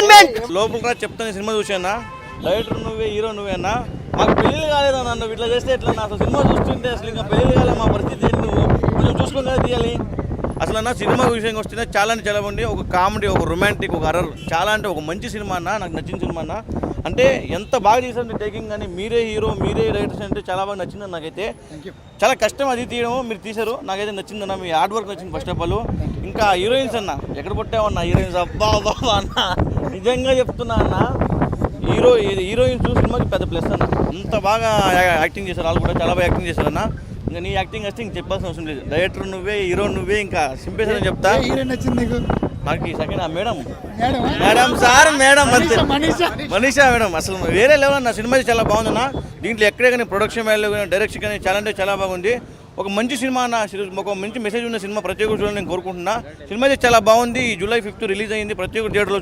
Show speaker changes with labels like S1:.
S1: Entertainment.
S2: లోపల చెప్తాను cinema చూసానా, director నువ్వే, హీరో నువ్వేనా, మాకు పెళ్ళి కాలేదన్నా, నువ్వు ఇట్లా చేస్తే ఎట్లా? అసలు సినిమా చూస్తుంటే అసలు ఇంకా పెళ్ళి కాలే, మా పరిస్థితి ఏంటి? నువ్వు కొంచెం చూసుకొని కదా తీయాలి. అసలు అన్న సినిమా విషయంకి వస్తే చాలా అంటే చాలా బాగుంది. ఒక కామెడీ, ఒక రొమాంటిక్, ఒక హర్రర్, చాలా అంటే ఒక మంచి సినిమా అన్న, నాకు నచ్చిన సినిమా అన్న. అంటే ఎంత బాగా చేశారు టేకింగ్, కానీ మీరే హీరో, మీరే డైరెక్టర్స్ అంటే చాలా బాగా నచ్చింది నాకైతే. చాలా కష్టం అది తీయడం, మీరు తీశారు, నాకైతే నచ్చిందన్న. మీ హార్డ్ వర్క్ నచ్చింది ఫస్ట్ ఆఫ్ ఆల్. ఇంకా హీరోయిన్స్ అన్న, ఎక్కడ పుట్టామన్నా హీరోయిన్స్, అబ్బా బాబా అన్న, నిజంగా చెప్తున్నా అన్న, హీరోయిన్స్ సినిమాకి పెద్ద ప్లస్ అన్న. అంత బాగా యాక్టింగ్ చేశారు, వాళ్ళు కూడా చాలా బాగా యాక్టింగ్ చేశారన్న. ఇంకా నీ యాక్టింగ్ వస్తే ఇంక చెప్పాల్సిన అవసరం లేదు. డైరెక్టర్ నువ్వే, హీరో నువ్వే, ఇంకా సింపేషన్ అని చెప్తా. నాకు ఈ second madam sir, madam Manisha madam అసలు వేరే లెవెల్ అన్న. సినిమా చాలా బాగుందన్న. దీంట్లో ఎక్కడే కానీ ప్రొడక్షన్ వాల్యూ కానీ, డైరెక్షన్ కానీ చాలా అంటే చాలా బాగుంది. ఒక మంచి సినిమా అన్న, ఒక మంచి మెసేజ్ ఉన్న సినిమా ప్రతి ఒక్కరు చూడాలని నేను కోరుకుంటున్నా. సినిమా అయితే చాలా బాగుంది. ఈ జూలై 5th రిలీజ్ అయింది. ప్రతి ఒక్క థియేటర్లో